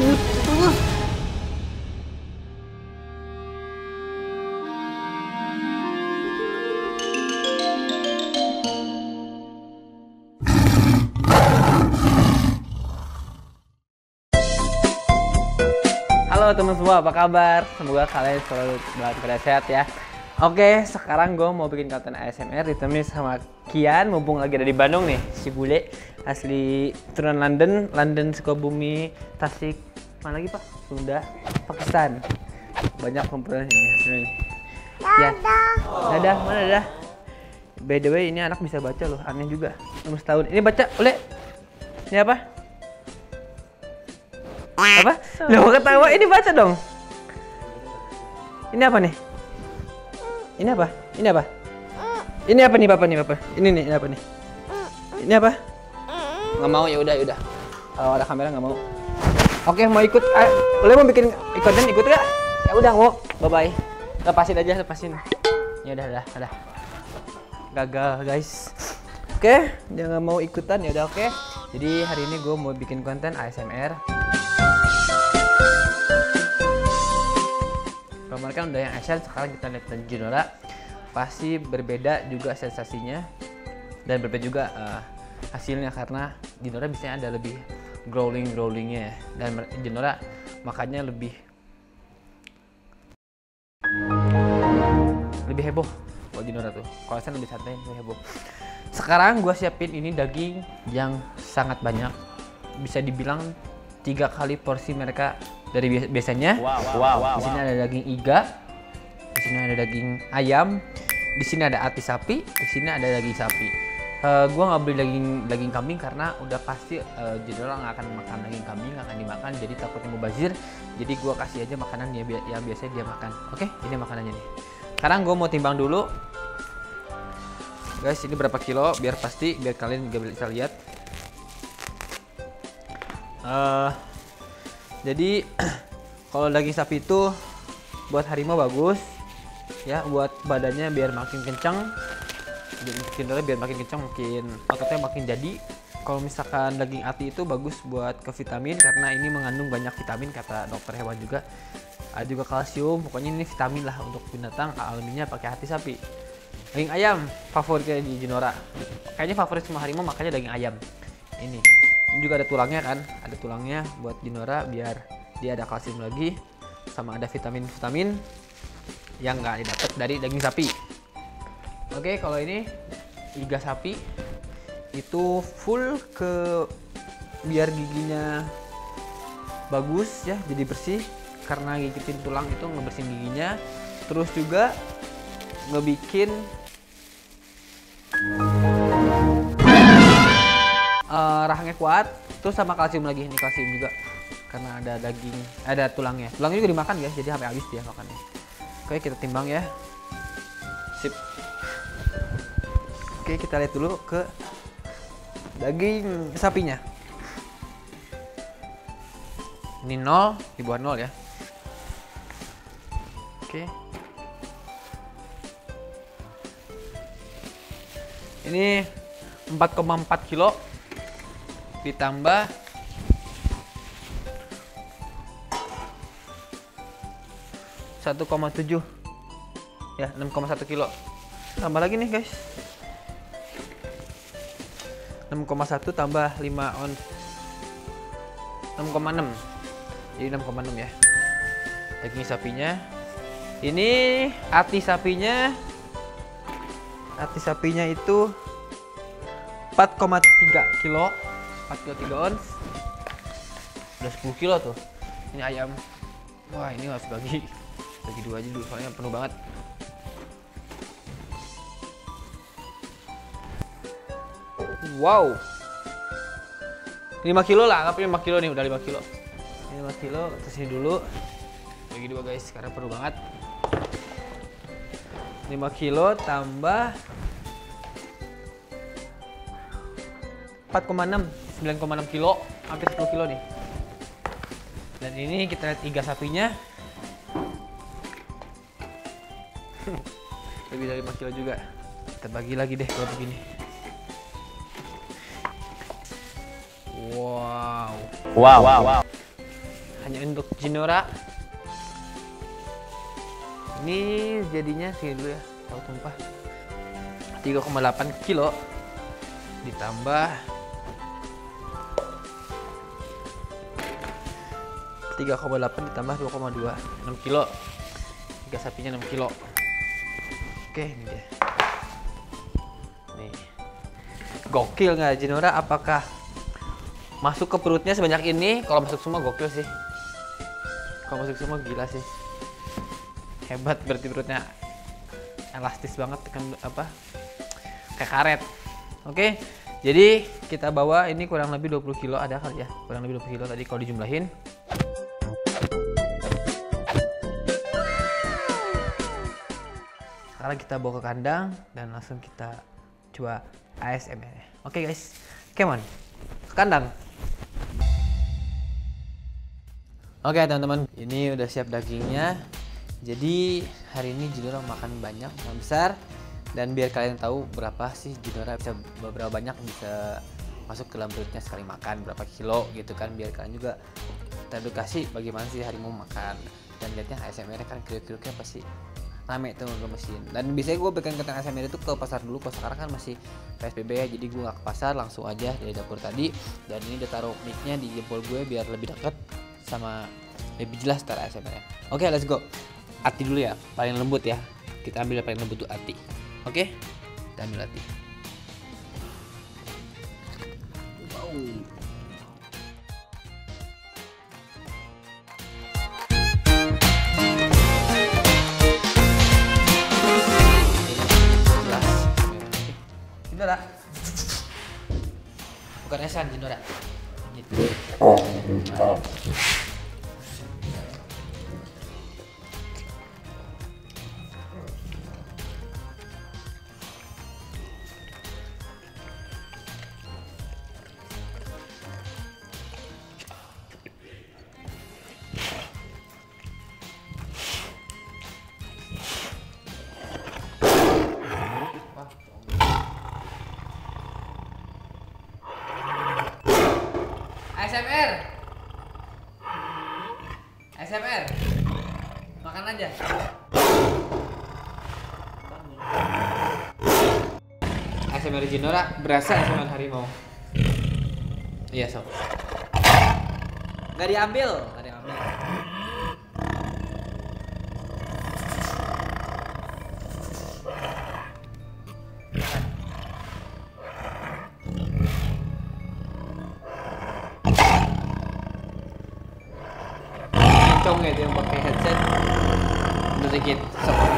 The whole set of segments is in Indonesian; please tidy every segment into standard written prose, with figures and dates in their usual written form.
Halo teman semua, apa kabar? Semoga kalian selalu dalam keadaan sehat ya. Oke, sekarang gue mau bikin konten ASMR ditemani sama Kian. Mumpung lagi ada di Bandung nih, si bule asli turunan London, Sukabumi, Tasik, mana lagi Pak? Sunda, Pakistan. Banyak kumpulan ini. Ya. Dadah, mana dadah? By the way, ini anak bisa baca loh, aneh juga. Umur setahun. Ini baca, boleh? Ini apa? Apa? Loh, ketawa, ini baca dong. Ini apa nih? Ini apa? Ini apa? Ini apa nih Papa nih Papa? Ini nih, ini apa nih? Ini apa? Nggak mau, ya udah. Kalau ada kamera nggak mau. Oke, mau ikut? Boleh mau bikin konten, ikut nggak? Ya udah mau. Bye bye. Lepasin aja, lepasin. Ya udah. Gagal guys. Oke, dia nggak mau ikutan, ya udah oke. Jadi hari ini gue mau bikin konten ASMR. Kemarin kan udah yang Asian, sekarang kita lihat Junora. Pasti berbeda juga sensasinya dan berbeda juga hasilnya, karena Junora biasanya ada lebih growlingnya dan Junora makanya lebih heboh. Kalau Junora tuh, kalau Asian lebih santai, lebih heboh. Sekarang gue siapin ini daging yang sangat banyak, bisa dibilang 3 kali porsi mereka dari biasanya. Wow. Di sini ada daging iga, di sini ada daging ayam, di sini ada ati sapi, di sini ada daging sapi. Gua nggak beli daging kambing karena udah pasti Junora nggak akan makan daging kambing, nggak akan dimakan, jadi takutnya mubazir. Jadi gua kasih aja makanan yang biasanya dia makan. Oke, ini makanannya nih. Sekarang gua mau timbang dulu, guys. Ini berapa kilo? Biar pasti, biar kalian juga bisa lihat. Jadi kalau daging sapi itu buat harimau bagus ya, buat badannya biar makin kencang, biar makin kencang, makin ototnya makin jadi. Kalau misalkan daging ati itu bagus buat ke vitamin, karena ini mengandung banyak vitamin kata dokter hewan juga. Ada juga kalsium, pokoknya ini vitamin lah untuk binatang. Alaminya pakai hati sapi. Daging ayam favoritnya di Junora, kayaknya favorit semua harimau, makanya daging ayam ini. Ini juga ada tulangnya kan, ada tulangnya buat Junora biar dia ada kalsium lagi, sama ada vitamin-vitamin yang nggak didapat dari daging sapi. Oke, kalau ini iga sapi itu full ke biar giginya bagus ya, jadi bersih, karena gigitin tulang itu ngebersihin giginya, terus juga ngebikin rahangnya kuat, terus sama kalsium lagi. Ini kalsium juga karena ada daging, ada tulangnya juga dimakan guys, jadi sampai habis dia makannya. Oke, kita timbang ya. Sip. Oke, kita lihat dulu ke daging sapinya. Ini 0, di bawah 0 ya. Oke. Ini 4,4 kilo ditambah 1,7 ya, 6,1 kilo. Tambah lagi nih guys, 6,1 tambah 5 ons, 6,6, jadi 6,6 ya daging sapinya. Ini ati sapinya itu 4,3 kilo, 4,3 ons, udah 10 kilo tuh. Ini ayam, wah ini harus bagi 2 aja dulu soalnya penuh banget. Wow, 5 kilo lah, anggap 5 kilo nih, udah 5 kilo. Ini 5 kilo, terus ini dulu bagi 2 guys, karena penuh banget. 5 kilo tambah 4,6, 9,6 kilo, hampir 10 kilo nih. Dan ini kita lihat iga sapinya lebih dari 5 kilo juga. Kita bagi lagi deh kalau begini. Wow. hanya untuk Jinora. Ini jadinya sini dulu ya, tahu tumpah. 3,8 kilo ditambah 3,8 ditambah 2,2, 6 kilo. Tiga sapinya 6 kilo. Oke, ini dia. Nih. Gokil nggak Jinora? Apakah masuk ke perutnya sebanyak ini? Kalau masuk semua gokil sih. Kalau masuk semua gila sih. Hebat, berarti perutnya elastis banget kan, apa? Kayak karet. Oke. Jadi kita bawa ini kurang lebih 20 kilo ada kali ya. Kurang lebih 20 kilo tadi kalau dijumlahin. Sekarang kita bawa ke kandang dan langsung kita coba ASMR. Oke guys, come on, ke kandang. Oke teman-teman, ini udah siap dagingnya. Jadi hari ini Jinora makan banyak, makan besar. Dan biar kalian tahu berapa sih Jinora bisa, berapa banyak bisa masuk ke dalam perutnya sekali makan, berapa kilo gitu kan. Biar kalian juga teredukasi bagaimana sih harimau makan. Dan lihatnya ASMR kan kriuk-kriuknya pasti rame tuh ke mesin. Dan biasanya gue bikin konten ASMR itu ke pasar dulu, kalau sekarang kan masih PSBB ya, jadi gue gak ke pasar, langsung aja dari dapur tadi. Dan ini udah taruh mic-nya di jempol gue biar lebih dekat sama lebih jelas tar ASMR. Oke, let's go. Ati dulu ya, paling lembut ya. Kita ambil yang paling lembut tuh ati. Oke, kita ambil ati. Wow. Jinora, bukan esan Jinora. Gitu. ASMR. ASMR. Makan aja. ASMR Jinora berasa ASMR harimau. Iya, sob. Nggak diambil, nggak diambil. Cong ya yang pakai headset udah sedikit sepi.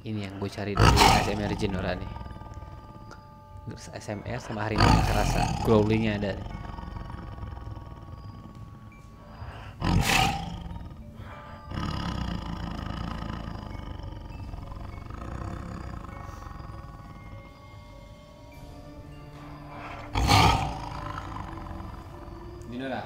Ini yang gue cari dari ASMR Jinora nih. Terus ASMR sama harimau yang kerasa, growlingnya ada. Jinora.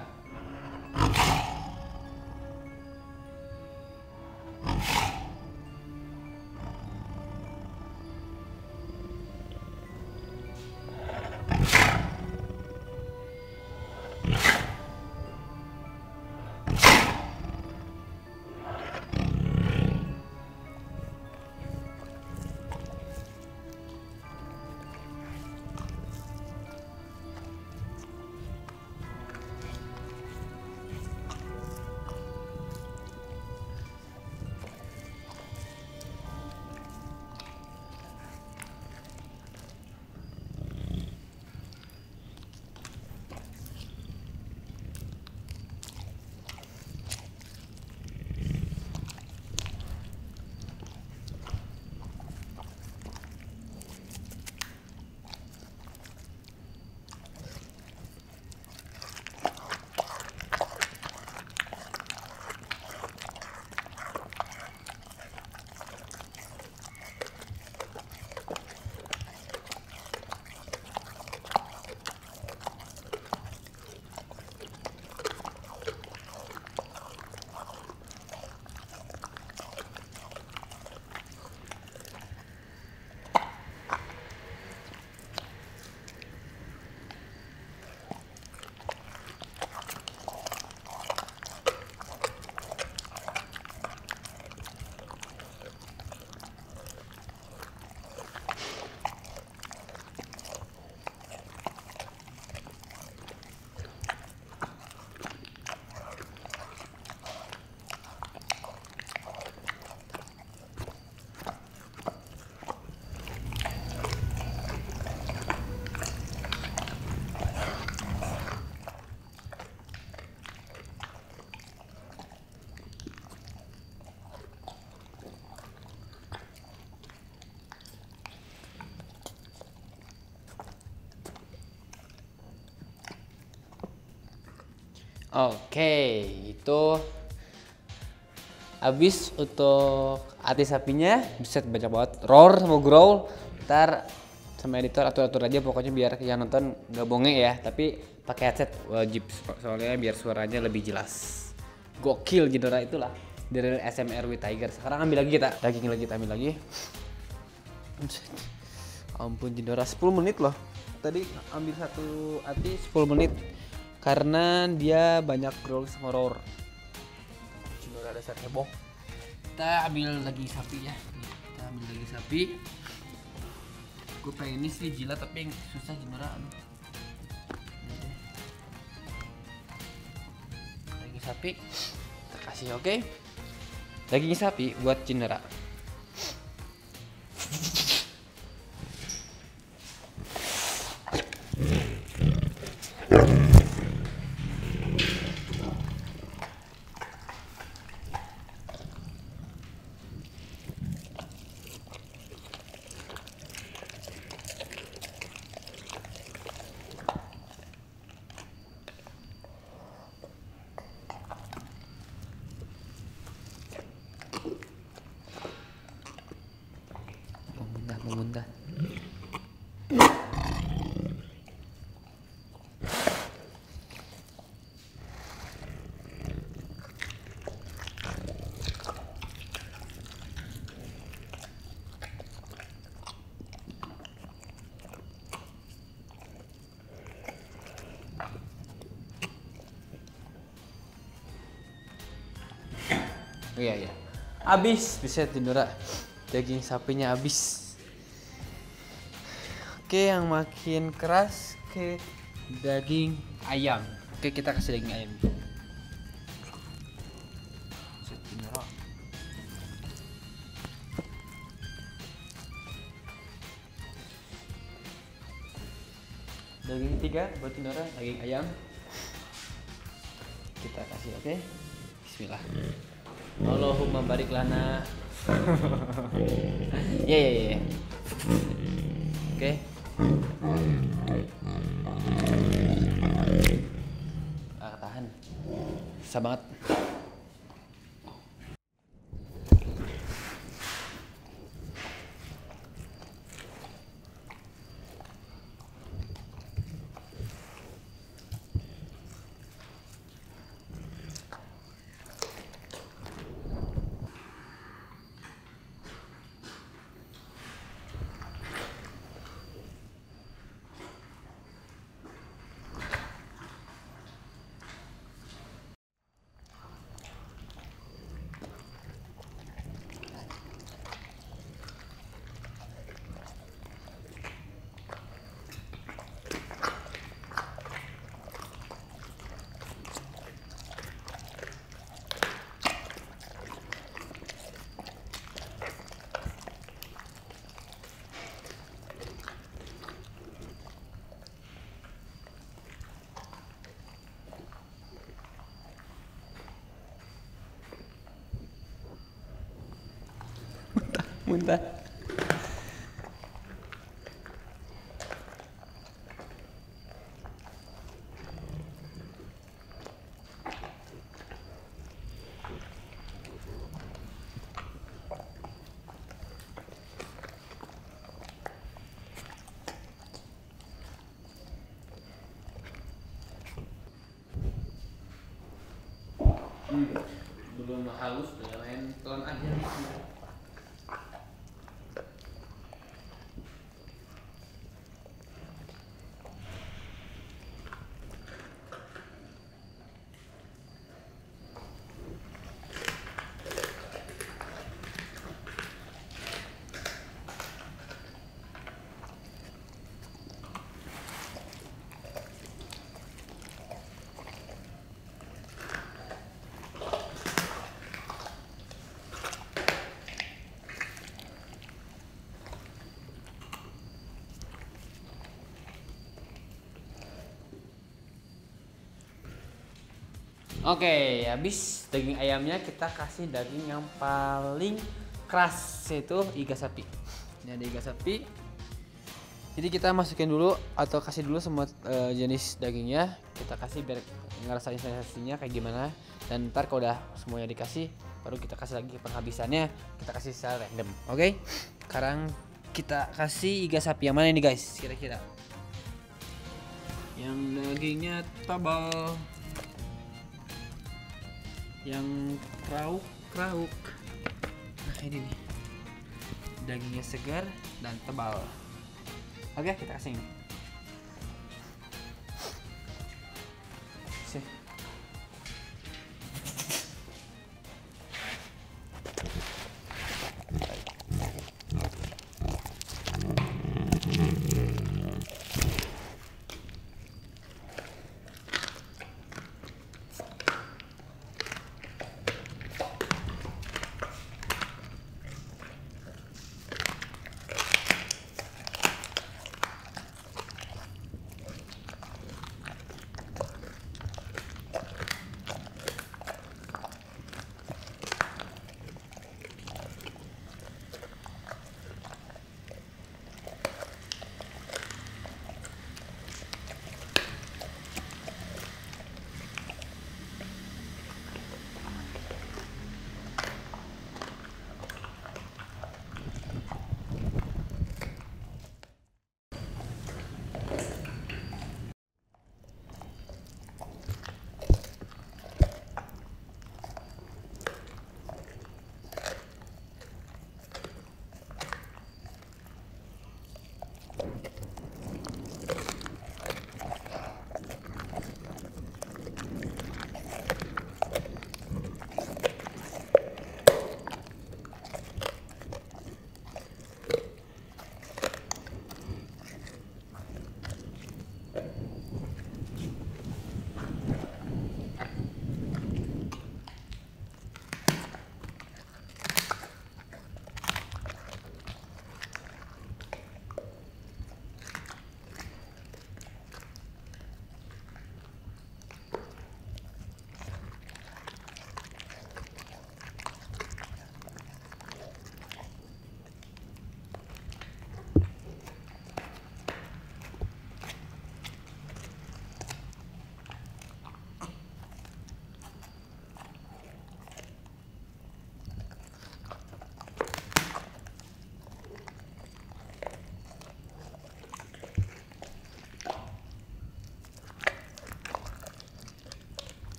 Oke, itu habis untuk hati sapinya. Bisa banyak banget roar sama growl. Ntar sama editor atur aja pokoknya biar yang nonton gak bonge ya, tapi pakai headset wajib soalnya biar suaranya lebih jelas. Gokil Jinora itulah dari ASMR with Tiger. Sekarang ambil lagi kita daging lagi, kita ambil lagi. Ampun Jinora 10 menit loh. Tadi ambil satu hati 10 menit. Karena dia banyak growl sama roar. Jinora dasar heboh. Kita ambil lagi sapi ya. Kita ambil lagi sapi. Gue pengen ini sih jilat tapi yang susah Jinora. Daging sapi. Kita kasih oke. Daging sapi buat Jinora. Mengundah. Oh iya iya. Habis bisa Jinora. Daging sapinya habis. Oke, yang makin keras ke daging ayam. Oke, kita kasih daging ayam. Daging ketiga buat Jinora, daging ayam. Kita kasih, oke. Bismillah. Allahumma barik lana. Ya ya ya. Oke. Tahan. Susah banget. Muntah. Belum halus, udah main pelan aja. Oke, habis daging ayamnya kita kasih daging yang paling keras, yaitu iga sapi. Ini ada iga sapi. Jadi kita masukin dulu atau kasih dulu semua jenis dagingnya. Kita kasih biar ngerasain sensasinya kayak gimana. Dan ntar kalau udah semuanya dikasih, baru kita kasih lagi penghabisannya. Kita kasih secara random. Oke. Sekarang kita kasih iga sapi yang mana ini guys? Kira-kira yang dagingnya tebal, yang krauk. Nah ini nih, dagingnya segar dan tebal. Oke, kita kasih ini. Sih.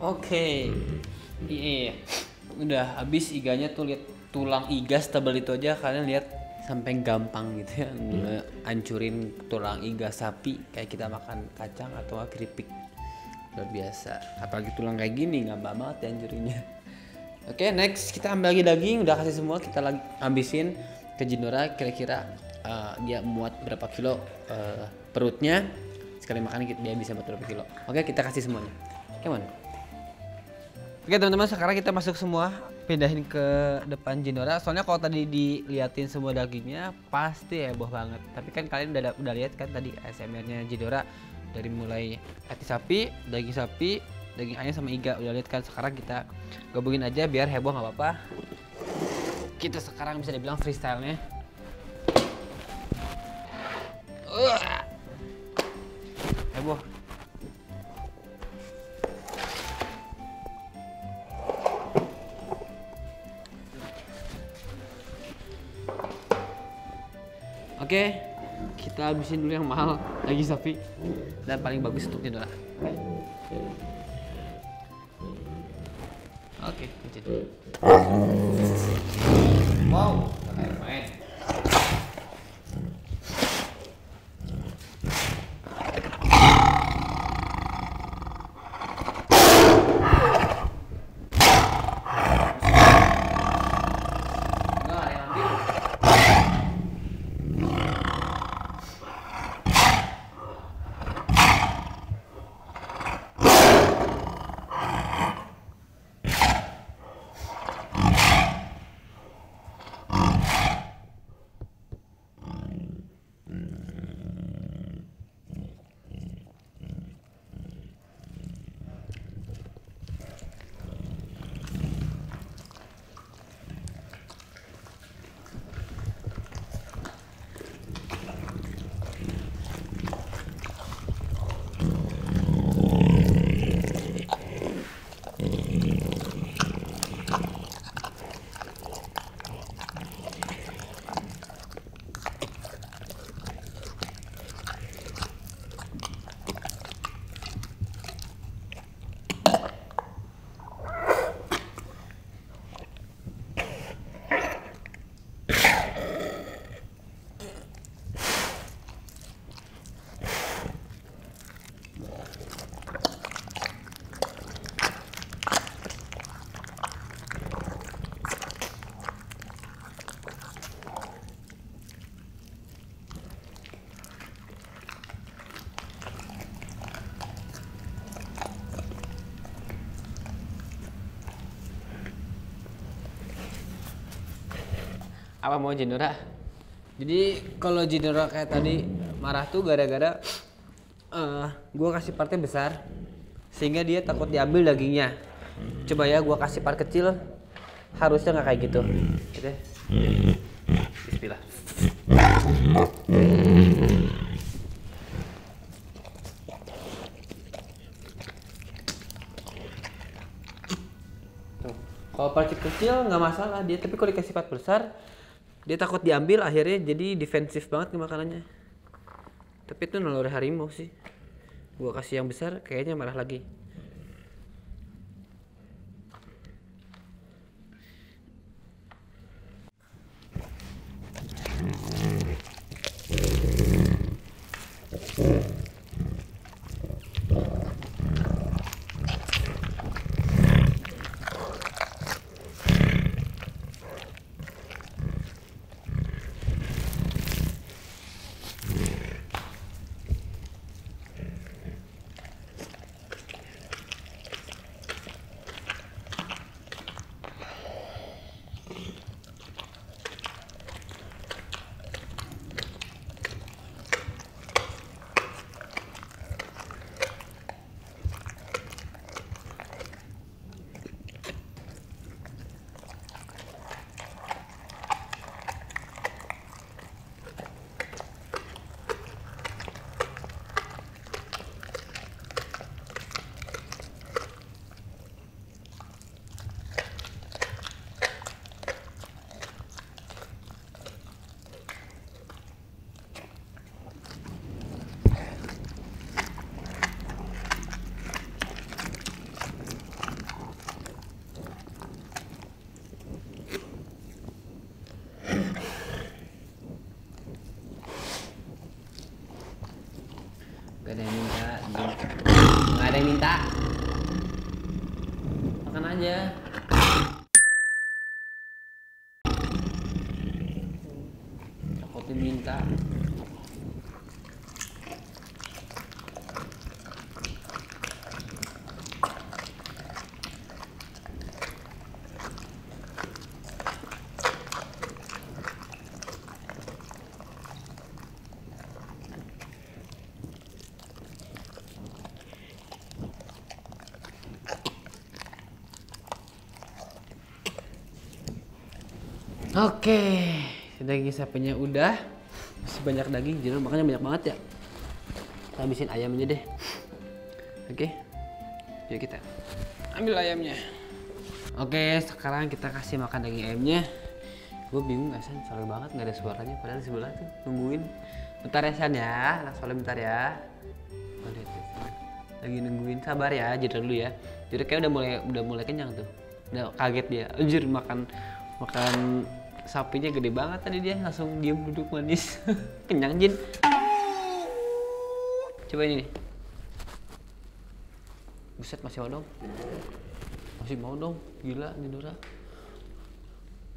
Oke. Iya. Udah habis iganya tuh, lihat tulang iga setebal itu aja kalian lihat, sampai gampang gitu ya hancurin tulang iga sapi kayak kita makan kacang atau keripik. Luar biasa. Apalagi tulang kayak gini gampang banget ya hancurinnya. Oke, next kita ambil lagi daging, udah kasih semua, kita lagi habisin ke Jinora kira-kira dia muat berapa kilo perutnya. Sekali makan dia bisa muat berapa kilo. Oke, kita kasih semuanya. Come on. Oke teman-teman, sekarang kita masuk semua, pindahin ke depan Jinora. Soalnya kalau tadi diliatin semua dagingnya pasti heboh banget. Tapi kan kalian udah lihat kan tadi ASMR-nya Jinora, dari mulai hati sapi, daging ayam sama iga udah lihat kan. Sekarang kita gabungin aja biar heboh nggak apa-apa. Kita sekarang bisa dibilang freestyle-nya. Heboh. Oke, kita habisin dulu yang mahal lagi sapi dan paling bagus untuk Jinora. Oke, kucing. Wow, main. Apa mau Jinora? Jadi kalau Jinora kayak tadi marah tuh gara-gara gue kasih partnya besar sehingga dia takut diambil dagingnya. Coba ya gue kasih part kecil, harusnya nggak kayak gitu. Gitu ya. Bismillah. Tuh. Kalau part kecil nggak masalah dia, tapi kalau dikasih part besar dia takut diambil, akhirnya jadi defensif banget ke makanannya. Tapi itu naluri harimau sih. Gua kasih yang besar kayaknya marah lagi. Gak ada yang minta. Gak ada yang minta. Makan aja. Kopi minta. Oke, daging sapinya udah. Masih banyak daging, jadi makanya banyak banget ya. Kita habisin ayamnya deh. Oke, yuk kita ambil ayamnya. Oke, sekarang kita kasih makan daging ayamnya. Gue bingung gak San, soalnya banget gak ada suaranya. Padahal di sebelah tuh nungguin. Bentar ya San ya, anak soalnya bentar ya. Lagi nungguin, sabar ya, jeda dulu ya. Jadi kayak udah mulai kenyang tuh. Udah kaget dia, anjir makan sapinya gede banget tadi, dia langsung diem duduk manis. Kenyang Jin. Coba ini nih. Buset, masih mau dong. Masih mau dong, gila Jinora.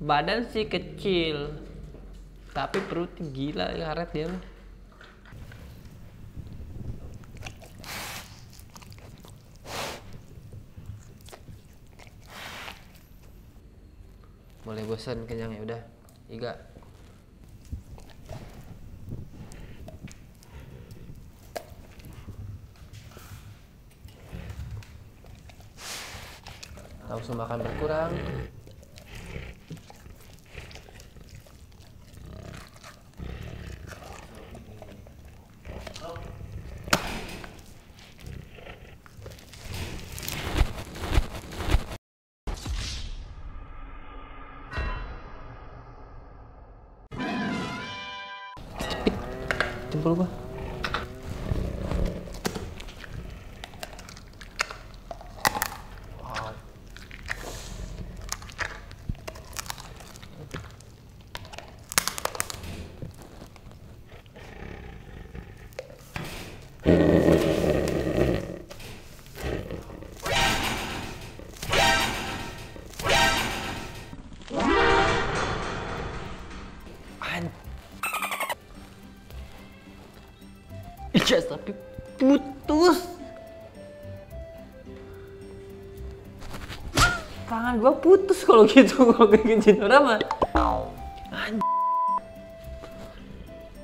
Badan sih kecil, tapi perutnya gila, karet dia mah. Mulai bosan, kenyang ya udah. Iga. Langsung makan berkurang. Jempol gua. Wow. Iya, tapi putus. Tangan gua putus kalau gitu, kalau kayak Jinora mah.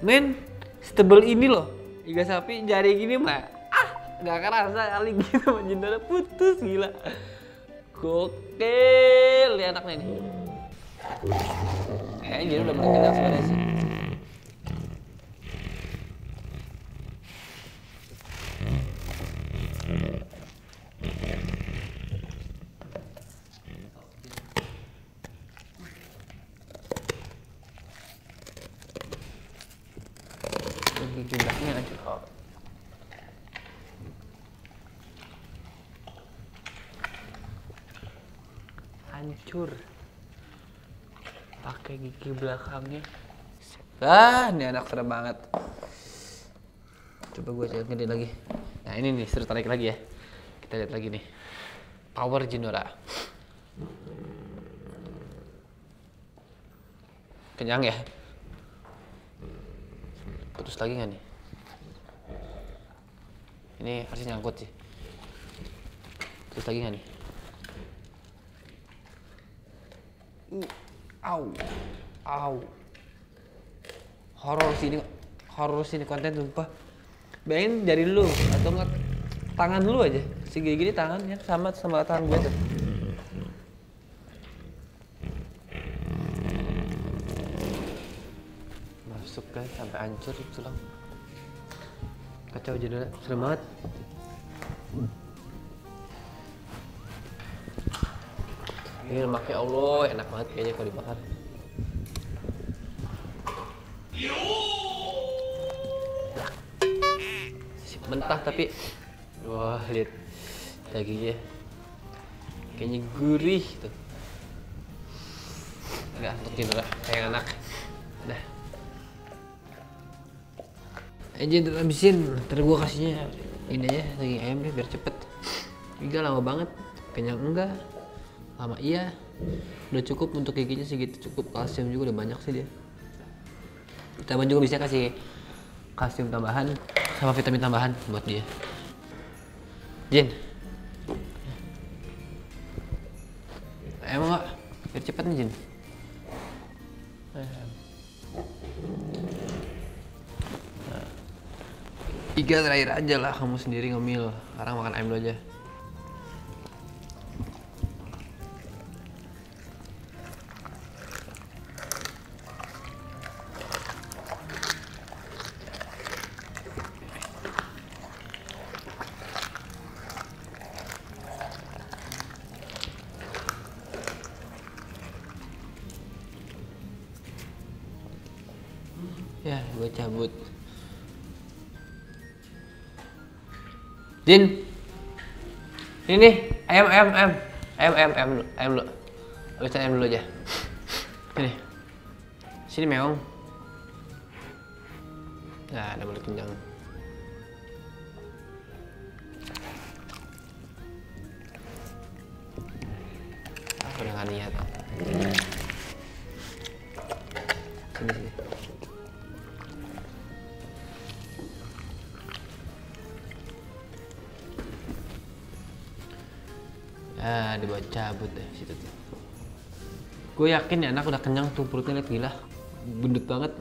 Men, setebel ini loh. Iga sapi jari gini mah. Gak kerasa kali gitu sama Jinora, putus gila. Gokil ya anaknya nih. Kayaknya dia udah mulai kenyang sebenarnya sih. Jumlahnya aja. Hancur. Pakai gigi belakangnya. Ini anak serem banget. Coba gue coba ngedit lagi. Nah ini nih, seru tarik lagi ya. Kita lihat lagi nih. Power Jinora. Kenyang ya? Putus lagi nggak nih? Ini harusnya nyangkut sih. Putus lagi nggak nih? Au, au. Horor sini konten sumpah. Bayangin jari lu atau enggak tangan lu aja. Segini-gini tangannya sama tangan gue tuh. Masuk kan sampai hancur tulang. Kacau jadi serem banget. Ini lemaknya Allah enak banget kayaknya kalau dimakan. Mentah tapi wah lihat dagingnya kayaknya gurih tuh. Enggak untuk Jinora kayak anak. Dah. Jin habisin, ntar gua kasihnya ini aja daging ayam deh biar cepet. Iga lama banget, kenyang enggak, lama iya. Udah cukup untuk giginya segitu, cukup. Kalsium juga udah banyak sih dia. Kita juga bisa kasih kalsium tambahan sama vitamin tambahan buat dia. Jin, emang enggak? Biar cepet nih Jin. Iga terakhir aja lah, kamu sendiri ngemil. Sekarang makan ayam dulu aja. Ya, gue cabut. Jin, ini nih ayam dulu. Habis ayam dulu aja. Ini, sini meong. Nah, ada mulut kenyang. Aku udah nggak niat. Sini. Ah, dibuat cabut deh situ tuh. Gue yakin ya anak udah kenyang tuh, perutnya liat gila, gendut banget.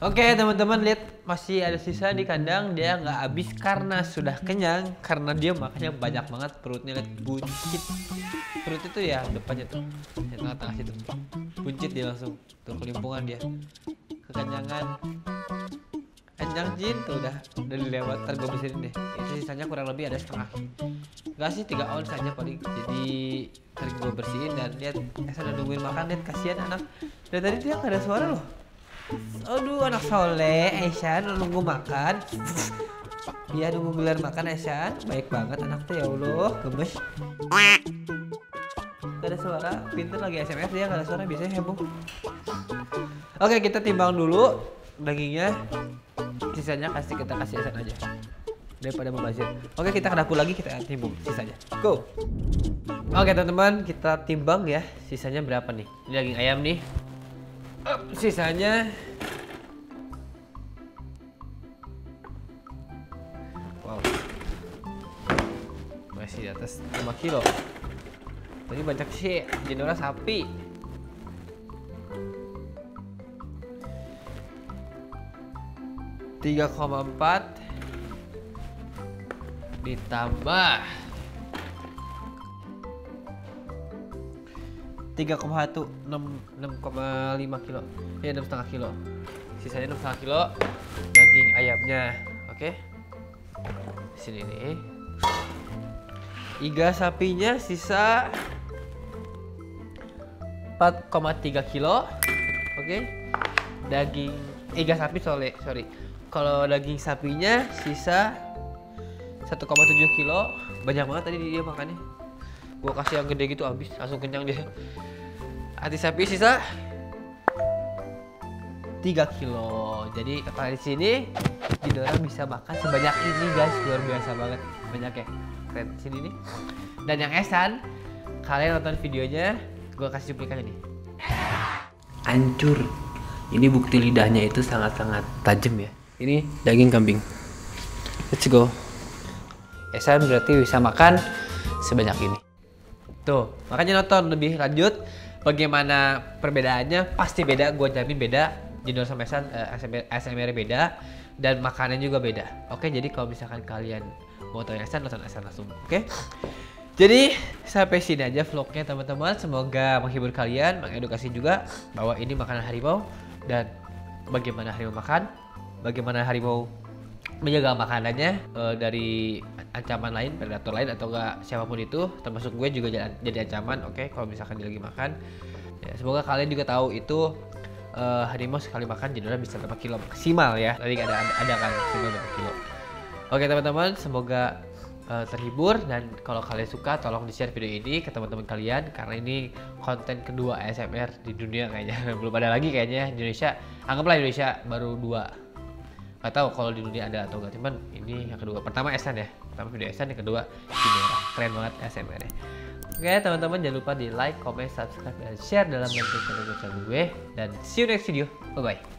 Oke teman-teman, lihat masih ada sisa di kandang, dia nggak habis karena sudah kenyang, karena dia makannya banyak banget, perutnya lihat buncit. Perut itu ya depannya tuh, di tengah-tengah situ, buncit dia langsung, tuh kelimpungan dia, kekenyangan. Kenyang Jin tuh udah dilewat, ntar gue bersihin deh. Itu sisanya kurang lebih ada setengah. Enggak sih, 3 ounce saja paling. Jadi ntar gue bersihin dan lihat udah nungguin makan, lihat kasihan anak. Dari tadi dia nggak ada suara loh. Aduh anak soleh, Aisyah nunggu makan. Iya nunggu gelar makan Aisyah, baik banget anak tuh ya Allah, gemes. Gak ada suara, pinter lagi SMS dia gak ada suara, biasanya heboh. Oke kita timbang dulu dagingnya, sisanya kita kasih Aisyah aja daripada membazir. Oke kita ke dapur lagi, kita timbang sisanya. Go. Oke teman-teman, kita timbang ya sisanya berapa nih. Ini daging ayam nih. Sisanya wow, masih di atas 5 kilo. Tadi banyak sih, jendela sapi. Tiga 3,4 ditambah 3,1 6,5 kilo. Ya 6,5 kilo. Sisanya 6,5 kilo daging ayamnya. Oke. Sini nih. Iga sapinya sisa 4,3 kilo. Oke. Daging iga sapi sorry. Kalau daging sapinya sisa 1,7 kilo. Banyak banget tadi dia makannya. Gua kasih yang gede gitu habis, langsung kenyang dia. Hati sapi sisa 3 kilo. Jadi kalau di sini Jidora bisa makan sebanyak ini guys, luar biasa banget. Banyak ya. Keren sini nih. Dan yang Esan, kalian nonton videonya, gua kasih cuplikannya nih. Hancur. Ini bukti lidahnya itu sangat-sangat tajam ya. Ini daging kambing. Let's go. Esan berarti bisa makan sebanyak ini. Tuh, makanya nonton lebih lanjut bagaimana perbedaannya, pasti beda, gue jamin beda. Jidora sama Esan, ASMR beda dan makanan juga beda. Oke, jadi kalau misalkan kalian mau tahu Esan, nonton Esan langsung. Oke. Jadi sampai sini aja vlognya teman-teman. Semoga menghibur kalian, mengedukasi juga bahwa ini makanan harimau dan bagaimana harimau makan, bagaimana harimau menjaga makanannya dari ancaman lain, predator lain atau enggak siapapun itu, termasuk gue juga jadi ancaman. Oke, kalau misalkan dia lagi makan, ya, semoga kalian juga tahu itu harimau sekali makan Jidora bisa berapa kilo maksimal ya. Tadi ada kan maksimal berapa kilo. Oke teman-teman, semoga terhibur dan kalau kalian suka tolong di-share video ini ke teman-teman kalian karena ini konten kedua ASMR di dunia kayaknya. Belum ada lagi kayaknya Indonesia. Anggaplah Indonesia baru 2. Gak tahu kalau di dunia ada atau enggak, cuman ini yang kedua. Pertama Esan ya, pertama video Esan, yang kedua Chimera. Keren banget ASMR ya. Oke teman-teman, jangan lupa di like, comment, subscribe, dan share dalam bentuk channel gue. Dan see you next video, bye bye.